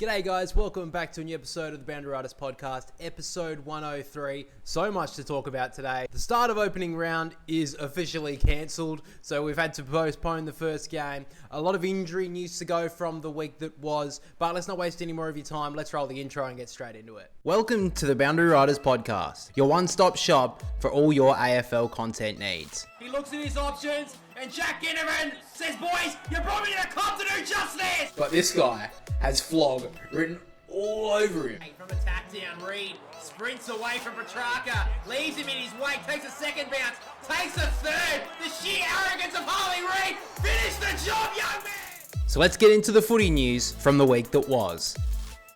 G'day guys, welcome back to a new episode of the Boundary Riders podcast, episode 103. So much to talk about today. The start of opening round is officially cancelled, so we've had to postpone the first game. A lot of injury news to go from the week that was, but let's not waste any more of your time. Let's roll the intro and get straight into it. Welcome to the Boundary Riders podcast, your one-stop shop for all your AFL content needs. He looks at his options, and Jack Ginnivan says, boys, you brought me to the club to do justice! But this guy has Flog written all over him. From a tap down, Reed sprints away from Petrarca, leaves him in his wake, takes a second bounce, takes a third. The sheer arrogance of Harley Reid. Finish the job, young man! So let's get into the footy news from the week that was.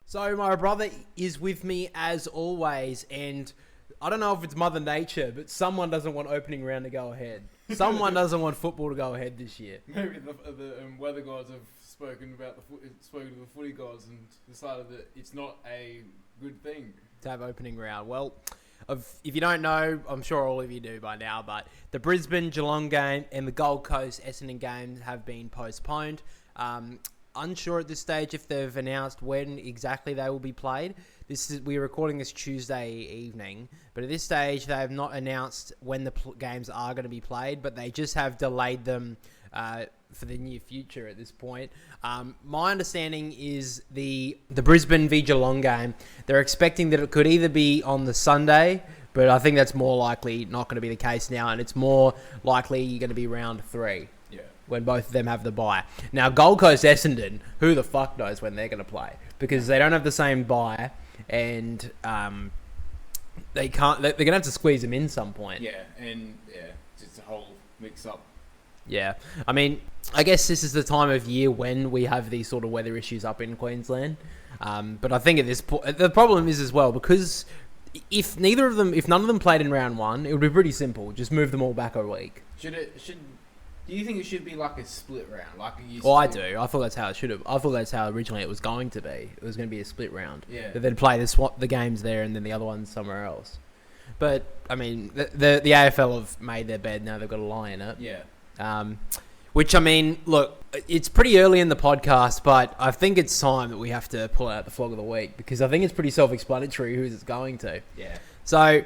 So my brother is with me as always, and I don't know if it's Mother Nature, but someone doesn't want opening round to go ahead. Someone doesn't want football to go ahead this year. Maybe the weather gods have spoken to the footy gods and decided that it's not a good thing To have opening round. Well, if you don't know, I'm sure all of you do by now, but the Brisbane Geelong game and the Gold Coast Essendon game have been postponed. Unsure at this stage if they've announced when exactly they will be played. We're recording this Tuesday evening, but at this stage they have not announced when the games are going to be played, but they just have delayed them for the near future at this point. My understanding is the Brisbane v Geelong game, they're expecting that it could either be on the Sunday, but I think that's more likely not going to be the case now, and it's more likely going to be round 3. When both of them have the bye. Now, Gold Coast Essendon, who the fuck knows when they're going to play? Because they don't have the same bye, and they can't. They're going to have to squeeze them in some point. Just a whole mix-up. Yeah, I mean, I guess this is the time of year when we have these sort of weather issues up in Queensland. But I think at this point, the problem is as well, because if none of them played in round 1, it would be pretty simple. Just move them all back a week. Do you think it should be like a split round, like it used Well, to I be? do. I thought that's how it should have. I thought that's how originally it was going to be. It was going to be a split round. Yeah. That they'd play the games there and then the other ones somewhere else. But I mean, the AFL have made their bed. Now they've got to lie in it. Yeah. Which I mean, look, it's pretty early in the podcast, but I think it's time that we have to pull out the flog of the week because I think it's pretty self-explanatory who it's going to. Yeah. So.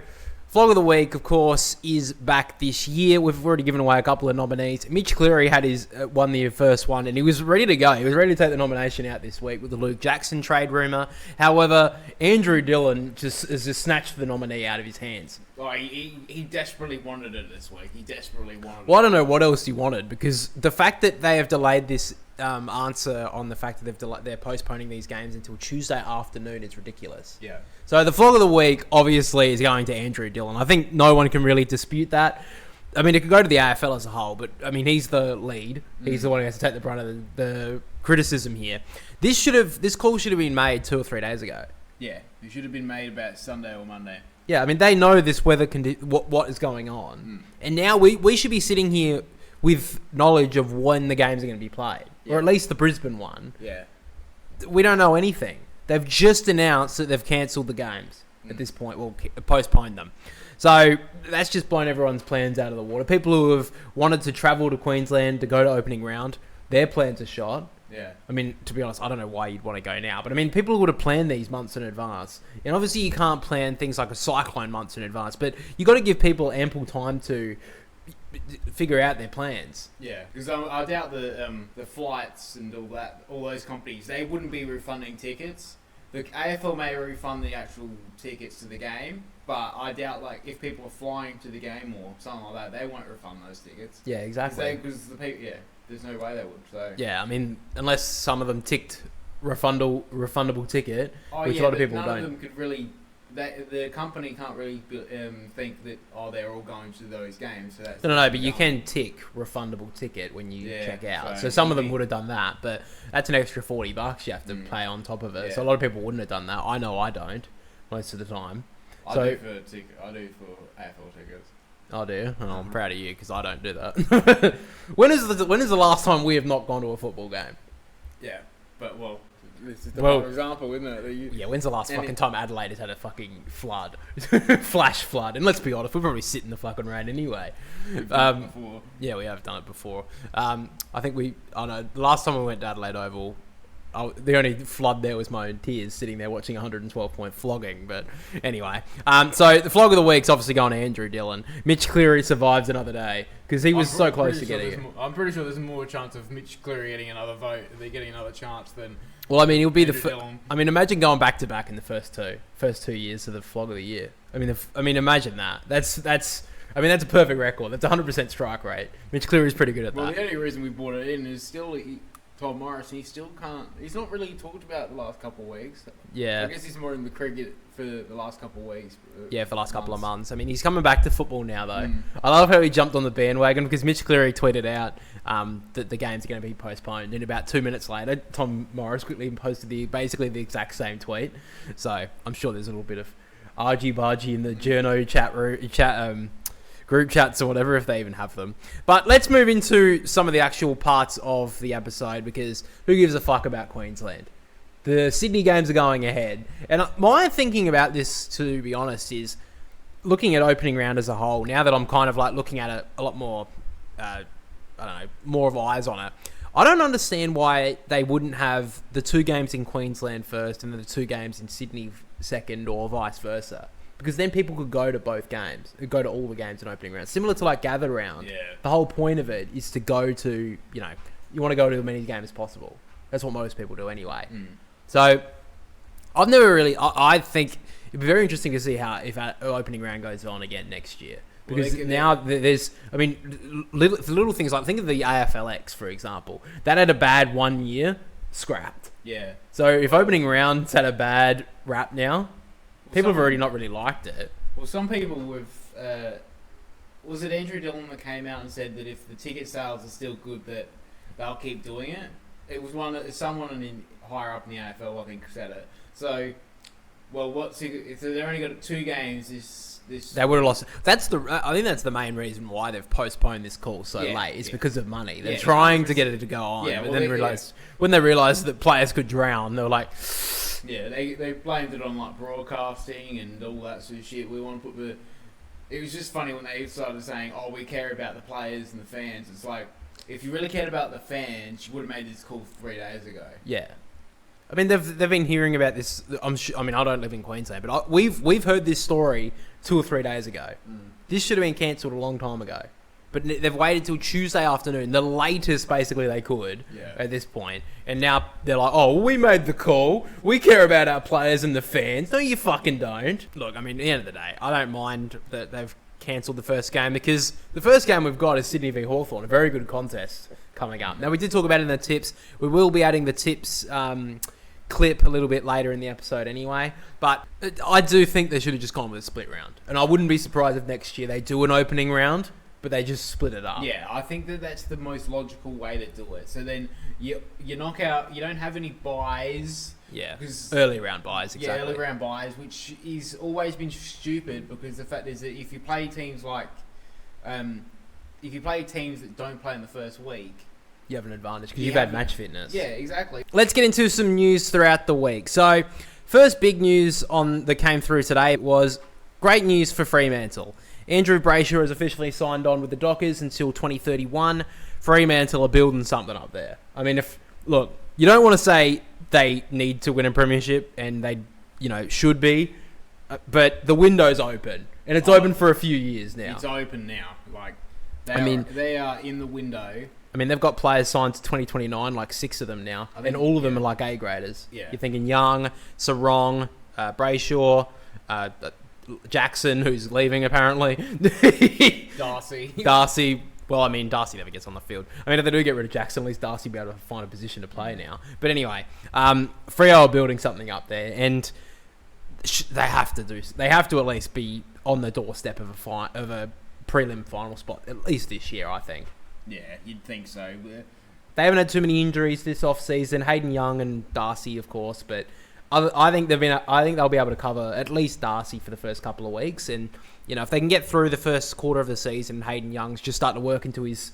Flog of the Week, of course, is back this year. We've already given away a couple of nominees. Mitch Cleary had won the first one, and he was ready to go. He was ready to take the nomination out this week with the Luke Jackson trade rumour. However, Andrew Dillon has just snatched the nominee out of his hands. Well, he desperately wanted it this week. He desperately wanted it. Well, I don't know what else he wanted, because the fact that they have delayed this answer on the fact that they're postponing these games until Tuesday afternoon is ridiculous. Yeah. So the Flog of the Week, obviously, is going to Andrew Dillon. I think no one can really dispute that. I mean, it could go to the AFL as a whole, but, I mean, he's the lead. He's the one who has to take the brunt of the criticism here. This call should have been made 2 or 3 days ago. Yeah. It should have been made about Sunday or Monday. Yeah, I mean, they know this weather what is going on. And now we should be sitting here with knowledge of when the games are going to be played. Yeah. Or at least the Brisbane one. Yeah. We don't know anything. They've just announced that they've cancelled the games at this point. Well, postponed them. So that's just blown everyone's plans out of the water. People who have wanted to travel to Queensland to go to opening round, their plans are shot. Yeah. I mean, to be honest, I don't know why you'd want to go now. But I mean, people would have planned these months in advance. And obviously you can't plan things like a cyclone months in advance. But you got to give people ample time to figure out their plans. Yeah, because I doubt the flights and all those companies, they wouldn't be refunding tickets. The AFL may refund the actual tickets to the game, but I doubt, like, if people are flying to the game or something like that, they won't refund those tickets. Yeah, exactly. Because the people, there's no way they would. So yeah, I mean, unless some of them ticked refundable ticket, which a lot of people none don't. Of them could really. The company can't really think that they're all going to those games. So that's No, but you can tick refundable ticket when you check out. So some of them would have done that, but that's an extra $40 you have to pay on top of it. Yeah. So a lot of people wouldn't have done that. I know I don't most of the time. I do for AFL tickets. I do. Oh, I'm proud of you because I don't do that. When is the last time we have not gone to a football game? Yeah, but this is the Well, prime example, isn't it? Yeah, when's the last fucking time Adelaide has had a fucking flood? Flash flood. And let's be honest, we'll probably sit in the fucking rain anyway. We've done it before. Yeah, we have done it before. I think the last time we went to Adelaide Oval, the only flood there was my own tears sitting there watching 112-point flogging. But anyway, so the flog of the week's obviously going to Andrew Dillon. Mitch Cleary survives another day because he was so close to getting it. I'm pretty sure there's more chance of Mitch Cleary getting another vote, getting another chance than. Well, I mean, he'll be imagine going back to back in the first two years of the flog of the year. I mean, imagine that. That's a perfect record. That's 100% strike rate. Mitch Cleary's pretty good at that. Well, the only reason we brought it in is still Tom Morris, and he still can't. He's not really talked about the last couple of weeks. Yeah, I guess he's more in the cricket for the last couple of weeks. Yeah, for the last couple of months. I mean, he's coming back to football now, though. I love how he jumped on the bandwagon because Mitch Cleary tweeted out that the games are going to be postponed, and about 2 minutes later, Tom Morris quickly posted basically the exact same tweet. So I'm sure there's a little bit of argy-bargy in the journo group chats or whatever, if they even have them. But let's move into some of the actual parts of the episode, because who gives a fuck about Queensland? The Sydney games are going ahead. And my thinking about this, to be honest, is looking at opening round as a whole, now that I'm kind of like looking at it a lot more, more of eyes on it, I don't understand why they wouldn't have the 2 games in Queensland first and then the 2 games in Sydney second, or vice versa. Because then people could go to both games, go to all the games in opening round. Similar to like Gather Round. Yeah. The whole point of it is to go to, you want to go to as many games as possible. That's what most people do anyway. So, I've never really, I think it'd be very interesting to see if opening round goes on again next year. Because there's, I mean, little things like, think of the AFLX, for example. That had a bad 1 year, scrapped. Yeah. So, if opening round's had a bad rap now, people have already not really liked it. Well, some people was it Andrew Dillon that came out and said that if the ticket sales are still good, that they'll keep doing it? It was someone higher up in the AFL, I think, said it. So, well, if they've only got 2 games this they would have lost. I think that's the main reason why they've postponed this call so late. It's because of money. They're trying to get it to go on, but then when they realised that players could drown, they were like. Yeah, they blamed it on like broadcasting and all that sort of shit. We want to put It was just funny when they started saying, "Oh, we care about the players and the fans." It's like, if you really cared about the fans, you would have made this call 3 days ago. Yeah, I mean they've been hearing about this. I mean I don't live in Queensland, but we've heard this story 2 or 3 days ago. This should have been cancelled a long time ago. But they've waited till Tuesday afternoon, the latest basically they could at this point. And now they're like, oh, we made the call. We care about our players and the fans. No, you fucking don't. Look, I mean, at the end of the day, I don't mind that they've cancelled the first game, because the first game we've got is Sydney v Hawthorn, a very good contest coming up. Now, we did talk about it in the tips. We will be adding the tips clip a little bit later in the episode anyway. But I do think they should have just gone with a split round. And I wouldn't be surprised if next year they do an opening round, but they just split it up. Yeah, I think that's the most logical way to do it. So then you knock out, you don't have any buys. Yeah, early round buys, exactly. Yeah, early round buys, which is always been stupid, because the fact is that if you play teams like, if you play teams that don't play in the first week, you have an advantage because you've had match fitness. Yeah, exactly. Let's get into some news throughout the week. So, first big news that came through today was great news for Fremantle. Andrew Brayshaw has officially signed on with the Dockers until 2031. Fremantle are building something up there. I mean, you don't want to say they need to win a premiership, and they, should be, but the window's open, and it's open for a few years now. It's open now. Like, they are in the window. I mean, they've got players signed to 2029, like 6 of them now, and all of them are like A-graders. Yeah. You're thinking Young, Sarong, Brayshaw, Jackson, who's leaving apparently. Darcy. Well, I mean, Darcy never gets on the field. I mean, if they do get rid of Jackson, at least Darcy will be able to find a position to play now. But anyway, Freo are building something up there, and they have to at least be on the doorstep of a prelim final spot, at least this year, I think. Yeah, you'd think so. They haven't had too many injuries this off-season. Hayden Young and Darcy, of course, but I think they'll be able to cover at least Darcy for the first couple of weeks, and if they can get through the first quarter of the season, and Hayden Young's just starting to work into his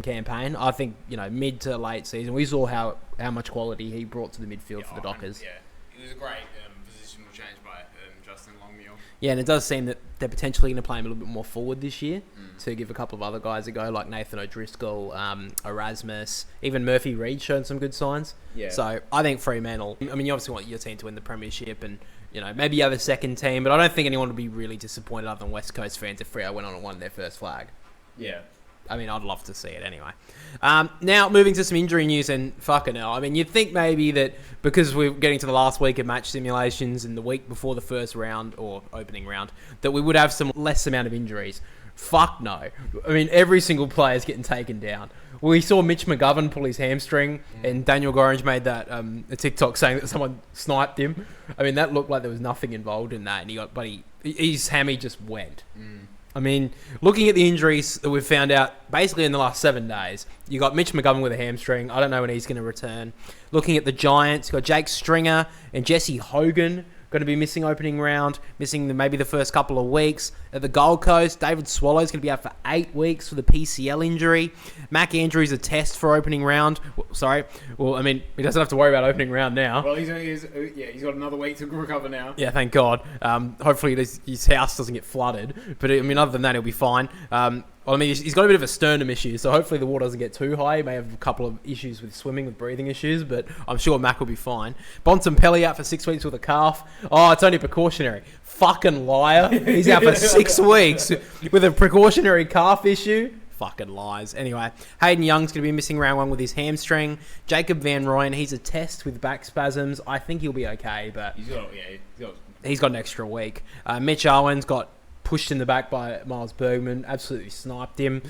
campaign, I think mid to late season we saw how much quality he brought to the midfield for the Dockers. Yeah, it was a great positional change by Justin Longmuir. Yeah, and it does seem that they're potentially going to play him a little bit more forward this year to give a couple of other guys a go, like Nathan O'Driscoll, Erasmus, even Murphy Reed showing some good signs. Yeah. So I think Fremantle, I mean, you obviously want your team to win the premiership and, you know, maybe you have a second team, but I don't think anyone would be really disappointed other than West Coast fans if Freo went on and won their first flag. Yeah. I mean, I'd love to see it anyway. Now, moving to some injury news, and fucking hell. I mean, you'd think maybe that because we're getting to the last week of match simulations and the week before the first round, or opening round, that we would have some less amount of injuries. Fuck no. I mean, every single player is getting taken down. We saw Mitch McGovern pull his hamstring, and Daniel Gorringe made that a TikTok saying that someone sniped him. I mean, that looked like there was nothing involved in that, and he got, but his hammy just went. I mean, looking at the injuries that we've found out basically in the last 7 days, you got Mitch McGovern with a hamstring. I don't know when he's going to return. Looking at the Giants, you got Jake Stringer and Jesse Hogan going to be missing opening round, missing maybe the first couple of weeks. At the Gold Coast, David Swallow's going to be out for 8 weeks for the PCL injury. Mac Andrews a test for opening round. Well, I mean, he doesn't have to worry about opening round now. Well, he's got another week to recover now. Yeah, thank God. Hopefully his house doesn't get flooded. But, I mean, other than that, he'll be fine. Well, I mean, he's got a bit of a sternum issue, so hopefully the water doesn't get too high. He may have a couple of issues with swimming, with breathing issues, but I'm sure Mac will be fine. Bontempelli out for 6 weeks with a calf. Oh, it's only precautionary. Fucking liar. He's out for 6 weeks with a precautionary calf issue. Fucking lies. Anyway, Hayden Young's going to be missing round 1 with his hamstring. Jacob Van Rooyen, he's a test with back spasms. I think he'll be okay, but he's got an extra week. Mitch Owen's got pushed in the back by Miles Bergman, absolutely sniped him.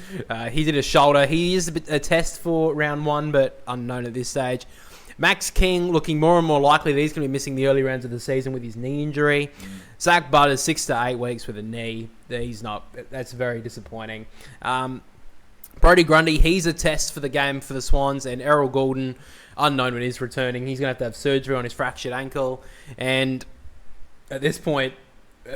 He did a shoulder. He is a test for round 1, but unknown at this stage. Max King looking more and more likely that he's going to be missing the early rounds of the season with his knee injury. Zach Butters 6 to 8 weeks with a knee. He's not. That's very disappointing. Brodie Grundy, he's a test for the game for the Swans, and Errol Goulden, unknown when he's returning. He's going to have surgery on his fractured ankle, and at this point,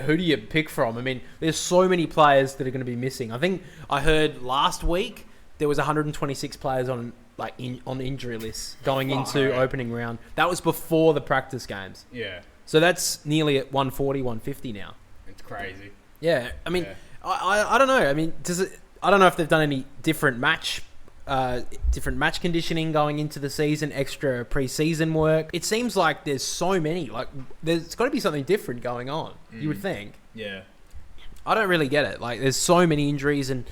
who do you pick from? I mean, there's so many players that are going to be missing. I think I heard last week there was 126 players on injury lists going into opening round. That was before the practice games. Yeah. So that's nearly at 140, 150 now. It's crazy. Yeah. I mean, I don't know. I mean, I don't know if they've done any different match conditioning going into the season, extra pre-season work. It seems like there's so many. Like, there's got to be something different going on. You would think. Yeah. I don't really get it. Like, there's so many injuries, and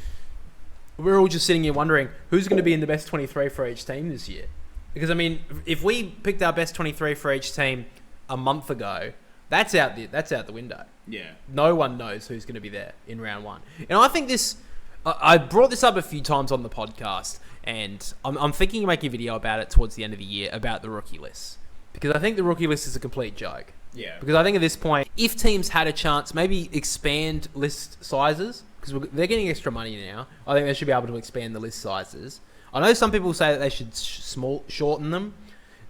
we're all just sitting here wondering who's going to be in the best 23 for each team this year. Because, I mean, if we picked our best 23 for each team a month ago, that's out the window. Yeah. No one knows who's going to be there in round 1. And I think this... I brought this up a few times on the podcast, and I'm thinking of making a video about it towards the end of the year about the rookie list. Because I think the rookie list is a complete joke. Yeah. Because I think at this point, if teams had a chance, maybe expand list sizes, because they're getting extra money now. I think they should be able to expand the list sizes. I know some people say that they should shorten them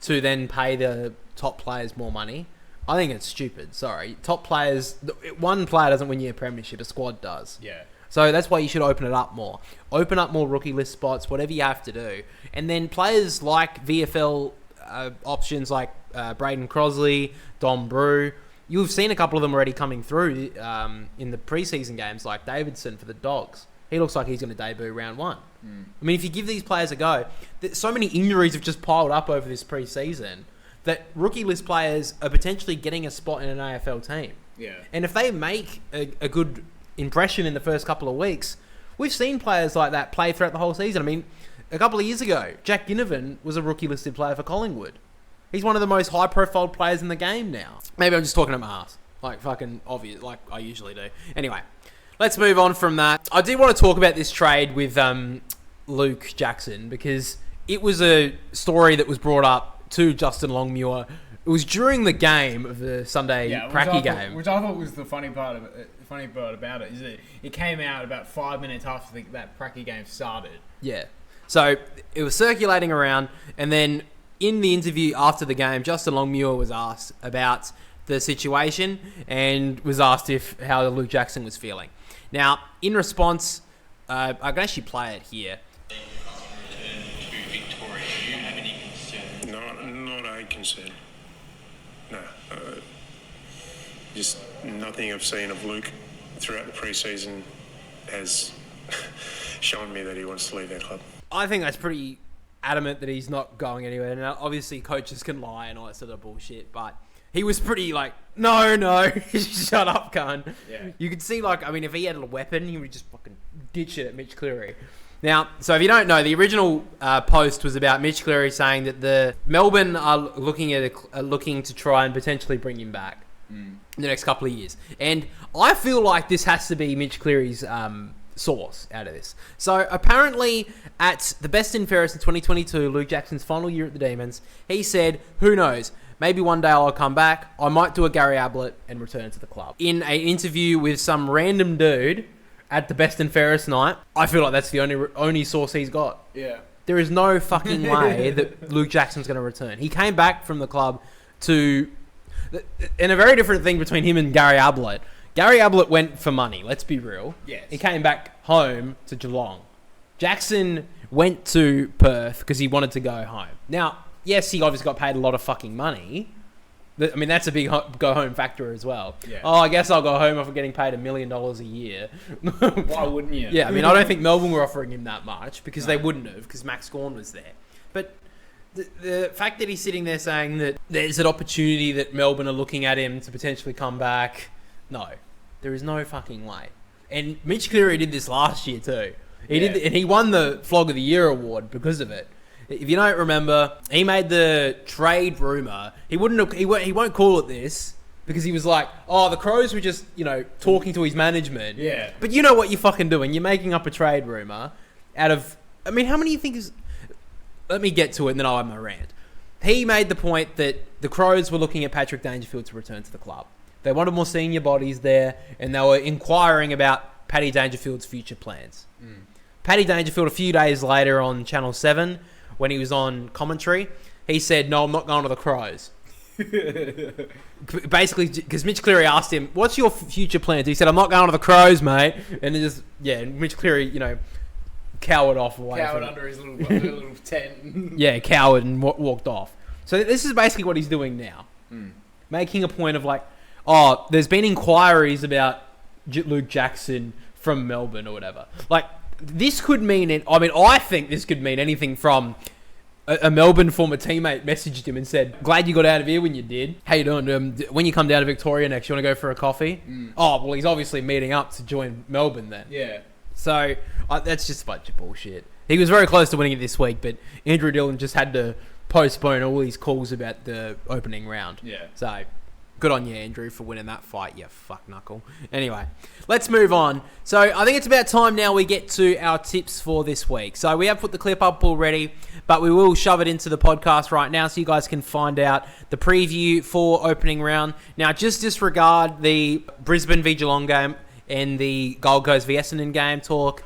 to then pay the top players more money. I think it's stupid. Sorry. Top players, one player doesn't win you a premiership, a squad does. Yeah. So that's why you should open it up more. Open up more rookie list spots, whatever you have to do. And then players like VFL options like Braden Crosley, Dom Brew, you've seen a couple of them already coming through in the preseason games, like Davidson for the Dogs. He looks like he's going to debut round 1. I mean, if you give these players a go, so many injuries have just piled up over this preseason that rookie list players are potentially getting a spot in an AFL team. Yeah. And if they make a good impression in the first couple of weeks, we've seen players like that play throughout the whole season. I mean, a couple of years ago, Jack Ginnivan was a rookie listed player for Collingwood. He's one of the most high profile players in the game now. Maybe I'm just talking to my ass. Like fucking obvious, like I usually do. Anyway, let's move on from that. I did want to talk about this trade with Luke Jackson, because it was a story that was brought up to Justin Longmuir. It was during the game of the Sunday Pracky game. Which I thought was the funny part of it. The funny part about it is that it came out about 5 minutes after that Pracky game started. Yeah. So it was circulating around, and then in the interview after the game, Justin Longmuir was asked about the situation and was asked how Luke Jackson was feeling. Now, in response, I can actually play it here. Not a concern. No. Just nothing I've seen of Luke throughout the pre-season has shown me that he wants to leave our club. I think that's pretty adamant that he's not going anywhere. Now, obviously, coaches can lie and all that sort of bullshit, but he was pretty like, no, shut up, cunt. Yeah. You could see, like, I mean, if he had a weapon, he would just fucking ditch it at Mitch Cleary. Now, so if you don't know, the original post was about Mitch Cleary saying that the Melbourne are looking to try and potentially bring him back in the next couple of years. And I feel like this has to be Mitch Cleary's source out of this. So apparently at the Best and Fairest in 2022, Luke Jackson's final year at the Demons, he said, who knows, maybe one day I'll come back. I might do a Gary Ablett and return to the club. In an interview with some random dude at the Best and Fairest night, I feel like that's the only source he's got. Yeah. There is no fucking way that Luke Jackson's going to return. He came back from the club to... And a very different thing between him and Gary Ablett. Gary Ablett went for money, let's be real. Yes. He came back home to Geelong. Jackson went to Perth because he wanted to go home. Now, yes, he obviously got paid a lot of fucking money. I mean, that's a big go-home factor as well. Yeah. Oh, I guess I'll go home after getting paid $1 million a year. Why wouldn't you? Yeah, I mean, I don't think Melbourne were offering him that much because they wouldn't have, because Max Gawn was there. But the fact that he's sitting there saying that there's an opportunity that Melbourne are looking at him to potentially come back, no, there is no fucking way. And Mitch Cleary did this last year too. He did, and he won the Flog of the Year award because of it. If you don't remember, he made the trade rumour. He won't call it this because he was like, oh, the Crows were just, talking to his management. Yeah. But you know what you're fucking doing? You're making up a trade rumour out of... I mean, how many do you think is... Let me get to it and then I'll have my rant. He made the point that the Crows were looking at Patrick Dangerfield to return to the club. They wanted more senior bodies there and they were inquiring about Paddy Dangerfield's future plans. Paddy Dangerfield, a few days later on Channel 7... when he was on commentary, he said, no, I'm not going to the Crows. Basically, because Mitch Cleary asked him, what's your future plans? He said, I'm not going to the Crows, mate. And Mitch Cleary, cowered off away. Cowered under his little tent. Yeah, cowered and walked off. So this is basically what he's doing now. Making a point of like, oh, there's been inquiries about Luke Jackson from Melbourne or whatever. Like, this could mean... I think this could mean anything from... A Melbourne former teammate messaged him and said, glad you got out of here when you did. How you doing? When you come down to Victoria next, you want to go for a coffee? Oh, well, he's obviously meeting up to join Melbourne then. Yeah. So, that's just a bunch of bullshit. He was very close to winning it this week, but Andrew Dillon just had to postpone all these calls about the opening round. Yeah. So... good on you, Andrew, for winning that fight, you fuck knuckle. Anyway, let's move on. So I think it's about time now we get to our tips for this week. So we have put the clip up already, but we will shove it into the podcast right now so you guys can find out the preview for opening round. Now, just disregard the Brisbane v Geelong game and the Gold Coast v Essendon game talk.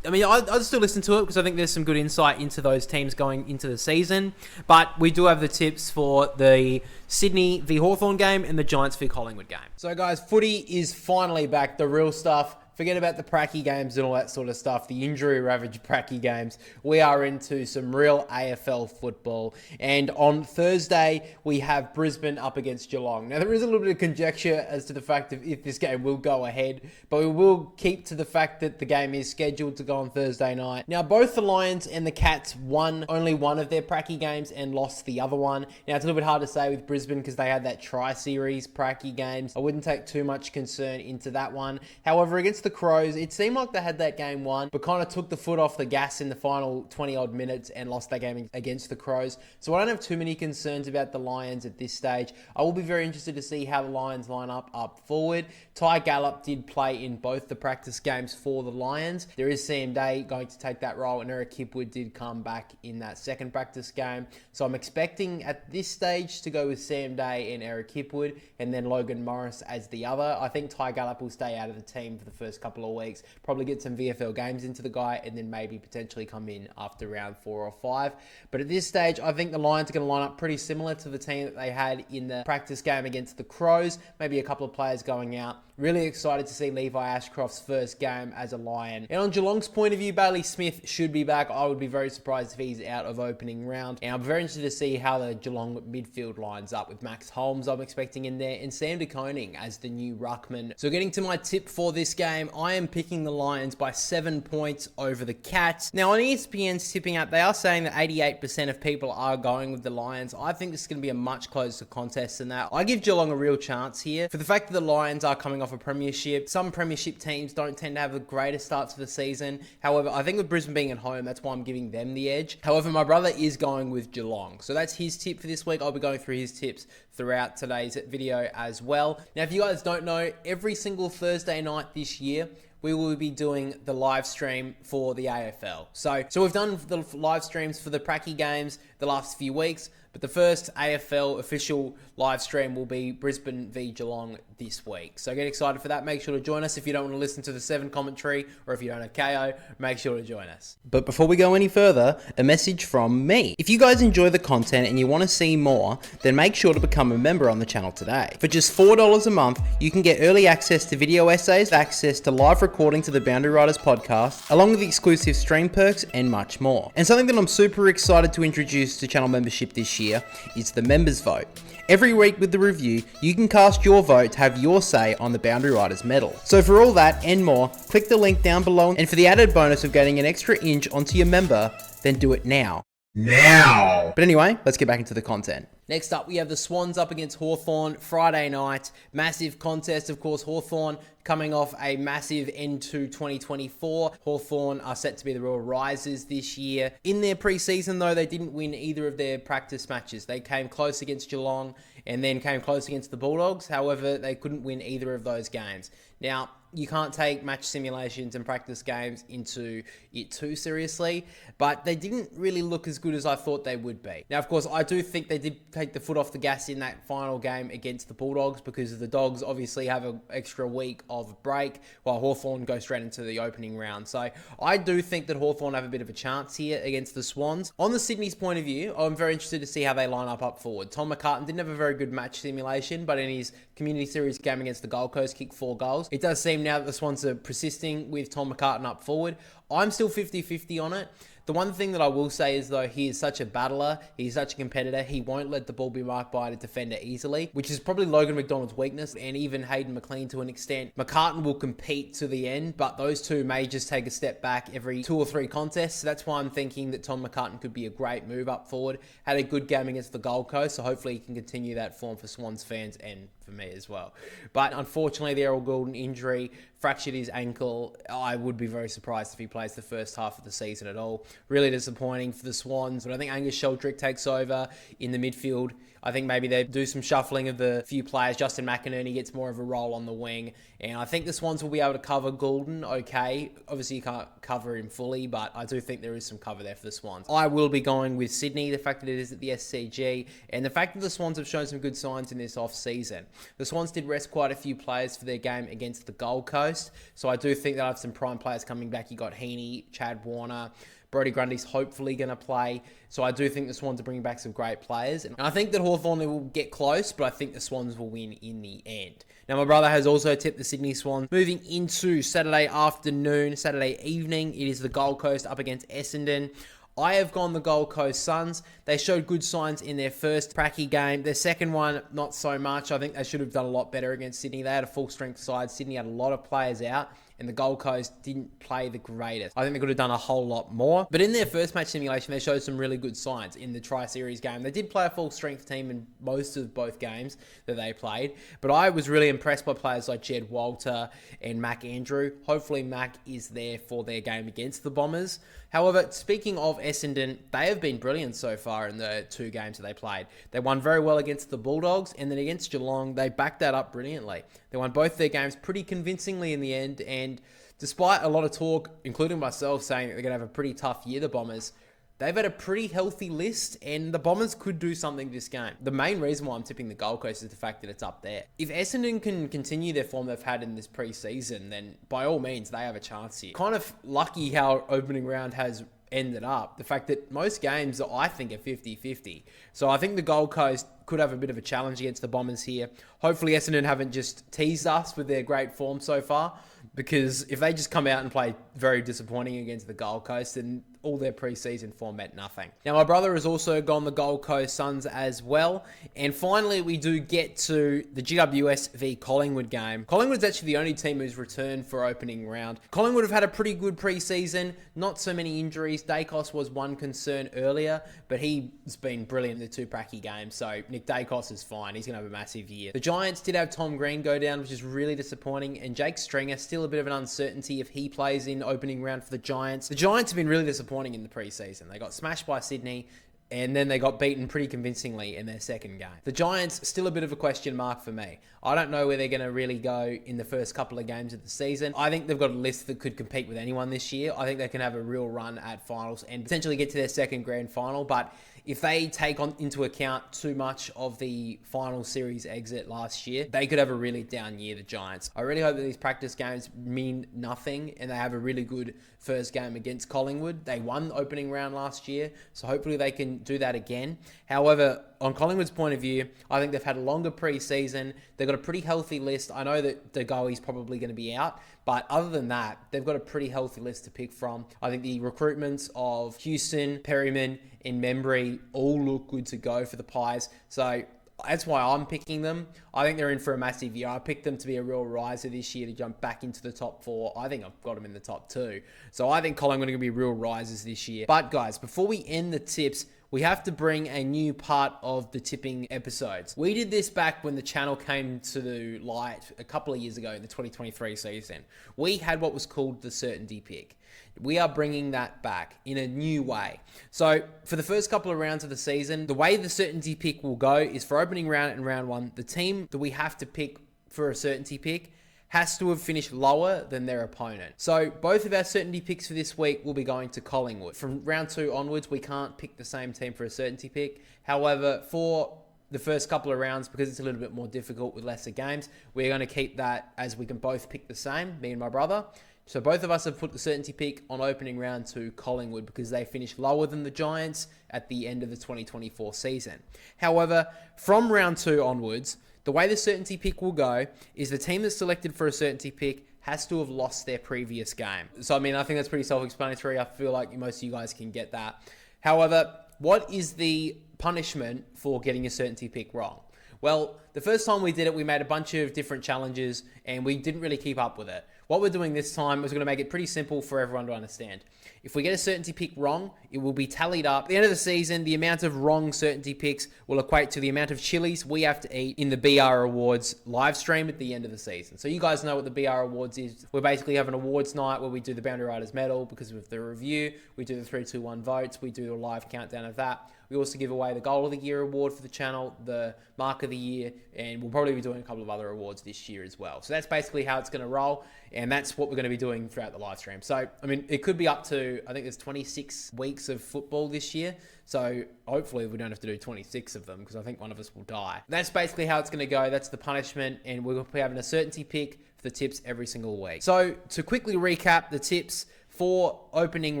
I mean, I'd still listen to it because I think there's some good insight into those teams going into the season. But we do have the tips for the Sydney v Hawthorn game and the Giants v Collingwood game. So, guys, footy is finally back. The real stuff. Forget about the pracky games and all that sort of stuff, the injury-ravaged pracky games. We are into some real AFL football. And on Thursday, we have Brisbane up against Geelong. Now, there is a little bit of conjecture as to the fact of if this game will go ahead, but we will keep to the fact that the game is scheduled to go on Thursday night. Now, both the Lions and the Cats won only one of their pracky games and lost the other one. Now, it's a little bit hard to say with Brisbane because they had that tri-series pracky games. I wouldn't take too much concern into that one. However, against the Crows, it seemed like they had that game won, but kind of took the foot off the gas in the final 20-odd minutes and lost that game against the Crows. So I don't have too many concerns about the Lions at this stage. I will be very interested to see how the Lions line up forward. Ty Gallop did play in both the practice games for the Lions. There is Sam Day going to take that role, and Eric Hipwood did come back in that second practice game. So I'm expecting at this stage to go with Sam Day and Eric Hipwood, and then Logan Morris as the other. I think Ty Gallop will stay out of the team for the first first couple of weeks, probably get some VFL games into the guy, and then maybe potentially come in after round 4 or 5. But at this stage, I think the Lions are going to line up pretty similar to the team that they had in the practice game against the Crows. Maybe a couple of players going out. Really excited to see Levi Ashcroft's first game as a Lion. And on Geelong's point of view, Bailey Smith should be back. I would be very surprised if he's out of opening round. And I'm very interested to see how the Geelong midfield lines up with Max Holmes, I'm expecting in there, and Sam de Koning as the new ruckman. So getting to my tip for this game, I am picking the Lions by 7 points over the Cats. Now on ESPN's tipping app, they are saying that 88% of people are going with the Lions. I think this is going to be a much closer contest than that. I give Geelong a real chance here. For the fact that the Lions are coming off a premiership, some premiership teams don't tend to have the greatest starts to the season. However, I think with Brisbane being at home, that's why I'm giving them the edge. However, my brother is going with Geelong. So that's his tip for this week. I'll be going through his tips throughout today's video as well. Now, if you guys don't know, every single Thursday night this year, we will be doing the live stream for the AFL. So we've done the live streams for the Pracky games the last few weeks, but the first AFL official live stream will be Brisbane v Geelong this week. So get excited for that. Make sure to join us. If you don't want to listen to the 7 commentary, or if you don't have KO, make sure to join us. But before we go any further, a message from me. If you guys enjoy the content and you want to see more, then make sure to become a member on the channel today. For just $4 a month, you can get early access to video essays, access to live recording to the Boundary Riders podcast, along with exclusive stream perks and much more. And something that I'm super excited to introduce to channel membership this year is the members vote. Every week with the review, you can cast your vote to have your say on the Boundary Riders medal. So for all that and more, click the link down below, and for the added bonus of getting an extra inch onto your member, then do it now. But anyway, let's get back into the content. Next up, we have the Swans up against Hawthorn Friday night. Massive contest, of course. Hawthorn coming off a massive end to 2024. Hawthorn are set to be the real risers this year. In their pre-season, though, they didn't win either of their practice matches. They came close against Geelong and then came close against the Bulldogs. However, they couldn't win either of those games. Now, you can't take match simulations and practice games into it too seriously, but they didn't really look as good as I thought they would be. Now, of course, I do think they did take the foot off the gas in that final game against the Bulldogs, because the Dogs obviously have an extra week of break, while Hawthorn go straight into the opening round. So I do think that Hawthorn have a bit of a chance here against the Swans. On the Sydney's point of view, I'm very interested to see how they line up forward. Tom McCartan didn't have a very good match simulation, but in his Community Series game against the Gold Coast, kicked 4 goals. It does seem now that the Swans are persisting with Tom McCartan up forward. I'm still 50-50 on it. The one thing that I will say is, though, he is such a battler, he's such a competitor, he won't let the ball be marked by a defender easily, which is probably Logan McDonald's weakness, and even Hayden McLean to an extent. McCartan will compete to the end, but those two may just take a step back every 2 or 3 contests. So that's why I'm thinking that Tom McCartan could be a great move up forward. Had a good game against the Gold Coast, so hopefully he can continue that form for Swans fans and for me as well. But unfortunately, the Errol Goulden injury fractured his ankle. I would be very surprised if he plays the first half of the season at all. Really disappointing for the Swans, but I think Angus Sheldrick takes over in the midfield. I think maybe they do some shuffling of the few players. Justin McInerney gets more of a role on the wing, and I think the Swans will be able to cover Goulden okay. Obviously, you can't cover him fully, but I do think there is some cover there for the Swans. I will be going with Sydney, the fact that it is at the SCG, and the fact that the Swans have shown some good signs in this off-season. The Swans did rest quite a few players for their game against the Gold Coast, so I do think they'll have some prime players coming back. You got Heaney, Chad Warner, Brodie Grundy's hopefully going to play. So I do think the Swans are bringing back some great players. And I think that Hawthorn will get close, but I think the Swans will win in the end. Now, my brother has also tipped the Sydney Swans. Moving into Saturday afternoon, Saturday evening, it is the Gold Coast up against Essendon. I have gone the Gold Coast Suns. They showed good signs in their first Pracky game. Their second one, not so much. I think they should have done a lot better against Sydney. They had a full-strength side. Sydney had a lot of players out, and the Gold Coast didn't play the greatest. I think they could have done a whole lot more. But in their first match simulation, they showed some really good signs in the Tri-Series game. They did play a full-strength team in most of both games that they played. But I was really impressed by players like Jed Walter and Mac Andrew. Hopefully Mac is there for their game against the Bombers. However, speaking of Essendon, they have been brilliant so far in the 2 games that they played. They won very well against the Bulldogs, and then against Geelong, they backed that up brilliantly. They won both their games pretty convincingly in the end, and despite a lot of talk, including myself, saying that they're going to have a pretty tough year, the Bombers, they've had a pretty healthy list, and the Bombers could do something this game. The main reason why I'm tipping the Gold Coast is the fact that it's up there. If Essendon can continue their form they've had in this pre-season, then by all means, they have a chance here. Kind of lucky how opening round has ended up. The fact that most games, I think, are 50-50. So I think the Gold Coast could have a bit of a challenge against the Bombers here. Hopefully Essendon haven't just teased us with their great form so far, because if they just come out and play very disappointing against the Gold Coast, then all their pre-season form meant nothing. Now, my brother has also gone the Gold Coast Suns as well. And finally, we do get to the GWS v Collingwood game. Collingwood's actually the only team who's returned for opening round. Collingwood have had a pretty good pre-season, not so many injuries. Dacos was one concern earlier, but he's been brilliant in the two pracky games. So Nick Dacos is fine. He's going to have a massive year. The Giants did have Tom Green go down, which is really disappointing. And Jake Stringer, still a bit of an uncertainty if he plays in opening round for the Giants. The Giants have been really disappointing in the preseason. They got smashed by Sydney, and then they got beaten pretty convincingly in their second game. The Giants, still a bit of a question mark for me. I don't know where they're going to really go in the first couple of games of the season. I think they've got a list that could compete with anyone this year. I think they can have a real run at finals and potentially get to their second grand final, but if they take into account too much of the final series exit last year, they could have a really down year, the Giants. I really hope that these practice games mean nothing and they have a really good first game against Collingwood. They won the opening round last year, so hopefully they can do that again. However, on Collingwood's point of view, I think they've had a longer pre-season. They've got a pretty healthy list. I know that the goalie's probably going to be out, but other than that, they've got a pretty healthy list to pick from. I think the recruitments of Houston, Perryman, and Membry all look good to go for the Pies. So that's why I'm picking them. I think they're in for a massive year. I picked them to be a real riser this year to jump back into the top 4. I think I've got them in the top 2. So I think Collingwood are going to be real risers this year. But guys, before we end the tips, we have to bring a new part of the tipping episodes. We did this back when the channel came to the light a couple of years ago in the 2023 season. We had what was called the certainty pick. We are bringing that back in a new way. So for the first couple of rounds of the season, the way the certainty pick will go is for opening round and round 1, the team that we have to pick for a certainty pick has to have finished lower than their opponent. So both of our certainty picks for this week will be going to Collingwood. From round 2 onwards, we can't pick the same team for a certainty pick. However, for the first couple of rounds, because it's a little bit more difficult with lesser games, we're going to keep that as we can both pick the same, me and my brother. So both of us have put the certainty pick on opening round to Collingwood because they finished lower than the Giants at the end of the 2024 season. However, from round 2 onwards, the way the certainty pick will go is the team that's selected for a certainty pick has to have lost their previous game. So, I mean, I think that's pretty self-explanatory. I feel like most of you guys can get that. However, what is the punishment for getting a certainty pick wrong? Well, the first time we did it, we made a bunch of different challenges and we didn't really keep up with it. What we're doing this time is going to make it pretty simple for everyone to understand. If we get a certainty pick wrong, it will be tallied up. At the end of the season, the amount of wrong certainty picks will equate to the amount of chilies we have to eat in the BR Awards live stream at the end of the season. So you guys know what the BR Awards is. We basically have an awards night where we do the Boundary Riders medal because of the review. We do the 3, 2, 1 votes. We do a live countdown of that. We also give away the Goal of the Year award for the channel, the Mark of the Year, and we'll probably be doing a couple of other awards this year as well. So that's basically how it's going to roll, and that's what we're going to be doing throughout the live stream. So, I mean, it could be up to, I think there's 26 weeks of football this year. So hopefully we don't have to do 26 of them because I think one of us will die. That's basically how it's going to go. That's the punishment, and we'll be having a certainty pick for the tips every single week. So to quickly recap the tips for opening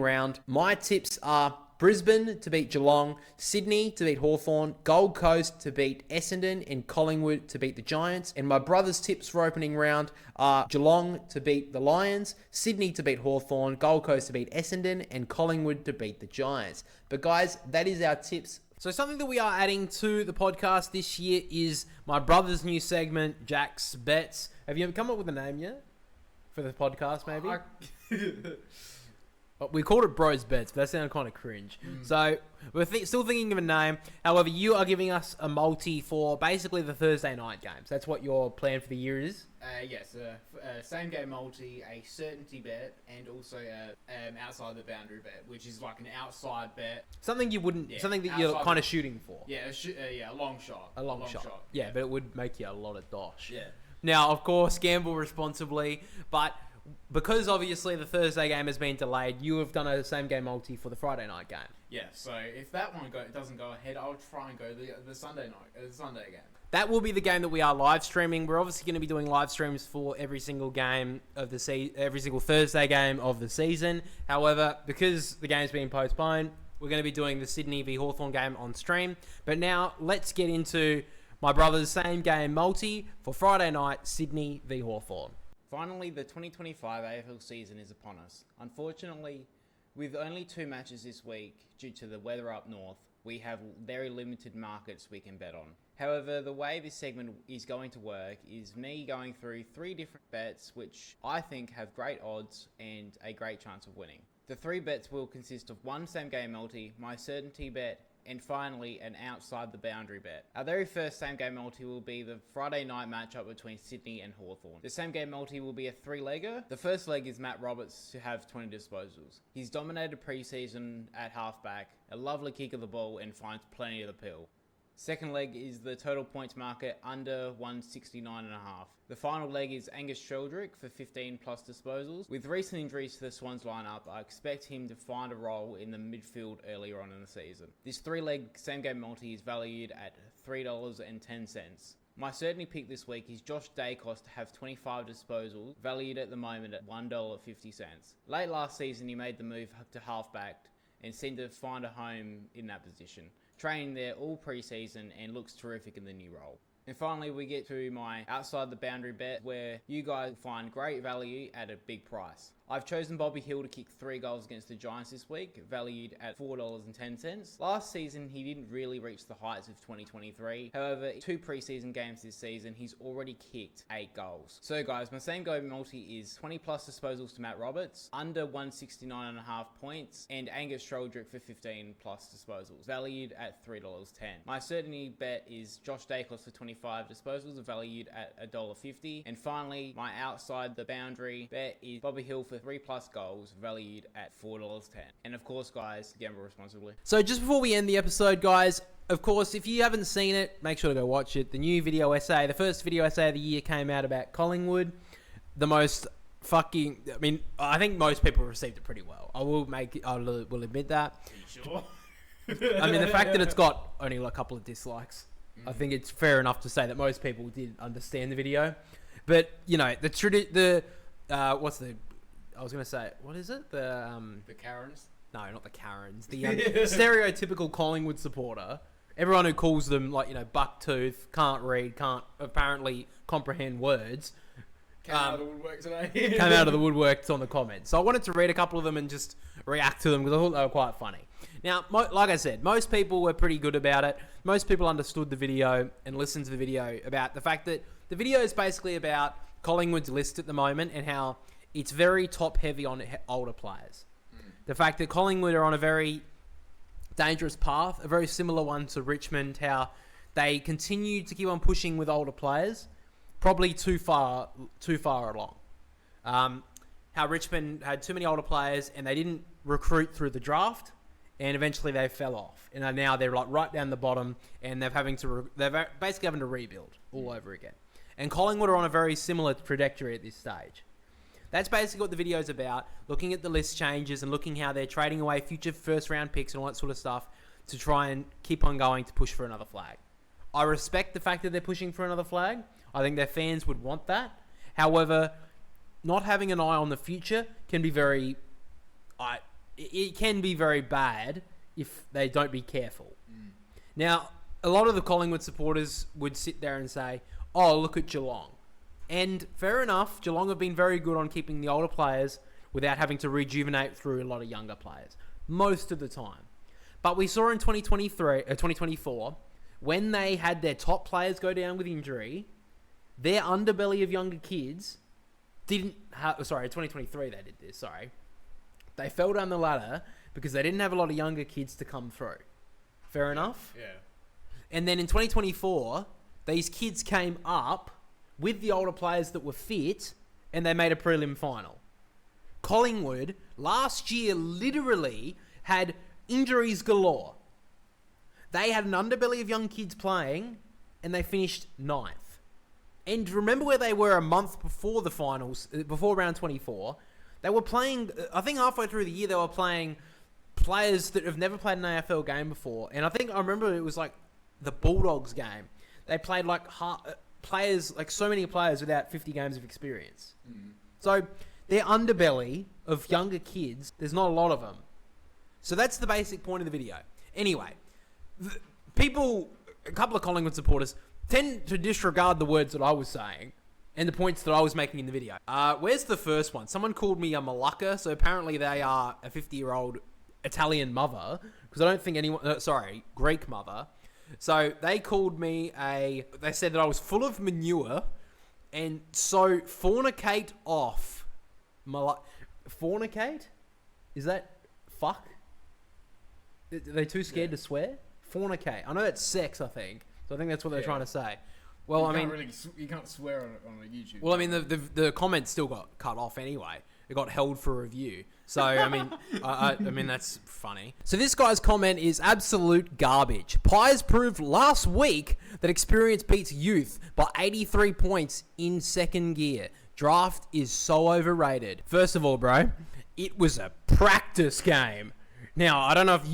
round, my tips are Brisbane to beat Geelong, Sydney to beat Hawthorn, Gold Coast to beat Essendon, and Collingwood to beat the Giants. And my brother's tips for opening round are Geelong to beat the Lions, Sydney to beat Hawthorn, Gold Coast to beat Essendon, and Collingwood to beat the Giants. But guys, that is our tips. So something that we are adding to the podcast this year is my brother's new segment, Jack's Bets. Have you ever come up with a name yet for the podcast, maybe? We called it Bros Bets, but that sounded kind of cringe. So we're still thinking of a name. However, you are giving us a multi for basically the Thursday night games. That's what your plan for the year is? Yes, same game multi, a certainty bet, and also outside the boundary bet, which is like an outside bet. Something you wouldn't, something that you're kind of shooting for. Yeah, a long shot. A long shot. Yeah, but it would make you a lot of dosh. Yeah. Now, of course, gamble responsibly, but because obviously the Thursday game has been delayed, you have done a same game multi for the Friday night game. Yeah, so if that one doesn't go ahead, I'll try and go the Sunday game. That will be the game that we are live streaming. We're obviously going to be doing live streams for every single game of the every single Thursday game of the season. However, because the game's been postponed, we're going to be doing the Sydney v Hawthorn game on stream. But now let's get into my brother's same game multi for Friday night, Sydney v Hawthorn. Finally, the 2025 AFL season is upon us. Unfortunately, with only 2 matches this week due to the weather up north, we have very limited markets we can bet on. However, the way this segment is going to work is me going through 3 different bets which I think have great odds and a great chance of winning. The 3 bets will consist of 1 same game multi, my certainty bet, and finally an outside the boundary bet. Our very first same game multi will be the Friday night matchup between Sydney and Hawthorn. The same game multi will be a 3-legger. The first leg is Matt Roberts to have 20 disposals. He's dominated pre-season at halfback, a lovely kick of the ball and finds plenty of the pill. Second leg is the total points market under 169.5. The final leg is Angus Sheldrick for 15 plus disposals. With recent injuries to the Swans lineup, I expect him to find a role in the midfield earlier on in the season. This 3-leg same game multi is valued at $3.10. My certainty pick this week is Josh Dacos to have 25 disposals, valued at the moment at $1.50. Late last season, he made the move to halfback and seemed to find a home in that position. Training there all pre-season and looks terrific in the new role. And finally, we get to my outside the boundary bet where you guys find great value at a big price. I've chosen Bobby Hill to kick 3 goals against the Giants this week, valued at $4.10. Last season, he didn't really reach the heights of 2023. However, 2 preseason games this season, he's already kicked 8 goals. So guys, my same go multi is 20 plus disposals to Matt Roberts, under 169.5 points, and Angus Sheldrick for 15 plus disposals, valued at $3.10. My certainty bet is Josh Dacos for 25 disposals, valued at $1.50. And finally, my outside the boundary bet is Bobby Hill for 3 plus goals, valued at $4.10. And of course, guys, gamble responsibly. So just before we end the episode, guys, of course, if you haven't seen it, make sure to go watch it. The new video essay, the first video essay of the year came out about Collingwood. The most fucking, I mean, I think most people received it pretty well. I will admit that. Are you sure? I mean, the fact that it's got only a couple of dislikes, I think it's fair enough to say that most people did understand the video. But, you know, I was going to say, what is it? The Karens? No, not the Karens. The stereotypical Collingwood supporter. Everyone who calls them, like, you know, bucktooth, can't read, can't apparently comprehend words. Came out of the woodwork today. Came out of the woodwork on the comments. So I wanted to read a couple of them and just react to them because I thought they were quite funny. Now, like I said, most people were pretty good about it. Most people understood the video and listened to the video about the fact that the video is basically about Collingwood's list at the moment and how it's very top-heavy on older players. The fact that Collingwood are on a very dangerous path, a very similar one to Richmond, how they continue to keep on pushing with older players, probably too far along. How Richmond had too many older players and they didn't recruit through the draft, and eventually they fell off. And now they're like right down the bottom, and they're basically having to rebuild all over again. And Collingwood are on a very similar trajectory at this stage. That's basically what the video is about, looking at the list changes and looking how they're trading away future first-round picks and all that sort of stuff to try and keep on going to push for another flag. I respect the fact that they're pushing for another flag. I think their fans would want that. However, not having an eye on the future can be very bad if they don't be careful. Now, a lot of the Collingwood supporters would sit there and say, oh, look at Geelong. And fair enough, Geelong have been very good on keeping the older players without having to rejuvenate through a lot of younger players, most of the time. But we saw in 2024, when they had their top players go down with injury, their underbelly of younger kids didn't have... 2023 they did this, They fell down the ladder because they didn't have a lot of younger kids to come through. Fair enough? Yeah. And then in 2024, these kids came up with the older players that were fit, and they made a prelim final. Collingwood, last year, literally had injuries galore. They had an underbelly of young kids playing, and they finished 9th. And remember where they were a month before the finals, before round 24? They were playing, I think halfway through the year, they were playing players that have never played an AFL game before. And I remember it was like the Bulldogs game. They played like players, like so many players without 50 games of experience. So their underbelly of younger kids, there's not a lot of them. So that's the basic point of the video. Anyway, a couple of Collingwood supporters tend to disregard the words that I was saying and the points that I was making in the video. Where's the first one? Someone called me a Malacca, so apparently they are a 50-year-old Italian mother, because I don't think anyone... Greek mother. So they called me they said that I was full of manure, and so fornicate off. Fornicate? Is that fuck? Are they too scared to swear? Fornicate. I know that's sex, I think. So I think that's what they're trying to say. Well, you can't swear on a YouTube. Well, I mean, the comments still got cut off anyway. It got held for review. So, I mean, I mean, that's funny. So this guy's comment is absolute garbage. Pies proved last week that experience beats youth by 83 points in second gear. Draft is so overrated. First of all, bro, it was a practice game. Now, I don't know if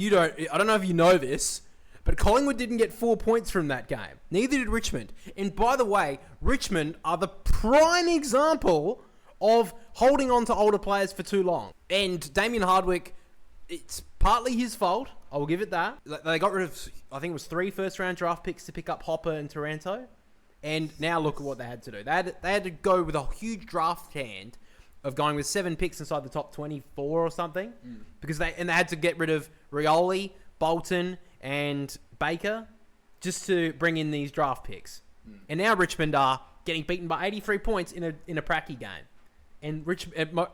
you know this, but Collingwood didn't get 4 points from that game. Neither did Richmond. And by the way, Richmond are the prime example of holding on to older players for too long. And Damien Hardwick, it's partly his fault. I will give it that. They got rid of, I think it was 3 first-round draft picks to pick up Hopper and Taranto. And now look at what they had to do. They had to go with a huge draft hand of going with 7 picks inside the top 24 or something. Because they had to get rid of Rioli, Bolton, and Baker just to bring in these draft picks. And now Richmond are getting beaten by 83 points in a pracky game. And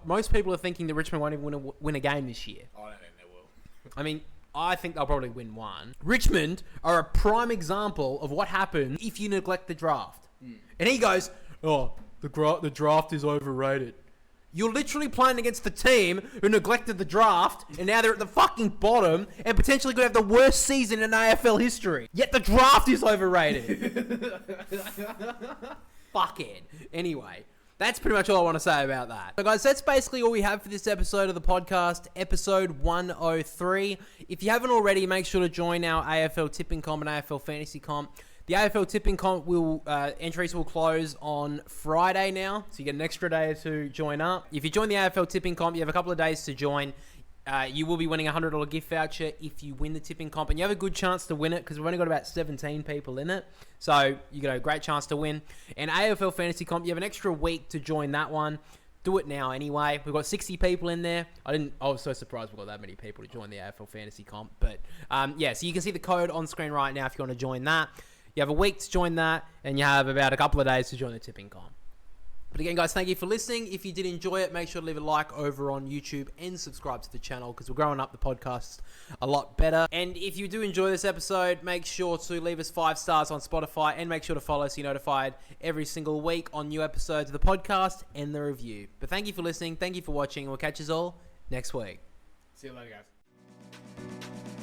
most people are thinking that Richmond won't even win a game this year. I don't think they will. I mean, I think they'll probably win one. Richmond are a prime example of what happens if you neglect the draft. And he goes, oh, the draft is overrated. You're literally playing against the team who neglected the draft, and now they're at the fucking bottom, and potentially could have the worst season in AFL history. Yet the draft is overrated. Fuckhead. Anyway, that's pretty much all I want to say about that. So guys, that's basically all we have for this episode of the podcast, episode 103. If you haven't already, make sure to join our AFL Tipping Comp and AFL Fantasy Comp. The AFL Tipping Comp entries will close on Friday now, so you get an extra day to join up. If you join the AFL Tipping Comp, you have a couple of days to join. You will be winning a $100 gift voucher if you win the Tipping Comp, and you have a good chance to win it because we've only got about 17 people in it, so you got a great chance to win. And AFL Fantasy Comp, you have an extra week to join that one. Do it now anyway. We've got 60 people in there. I was so surprised we got that many people to join the AFL Fantasy Comp, but yeah, so you can see the code on screen right now if you want to join that. You have a week to join that, and you have about a couple of days to join the Tipping Comp. But again, guys, thank you for listening. If you did enjoy it, make sure to leave a like over on YouTube and subscribe to the channel because we're growing up the podcast a lot better. And if you do enjoy this episode, make sure to leave us 5 stars on Spotify and make sure to follow so you're notified every single week on new episodes of the podcast and the review. But thank you for listening. Thank you for watching. We'll catch you all next week. See you later, guys.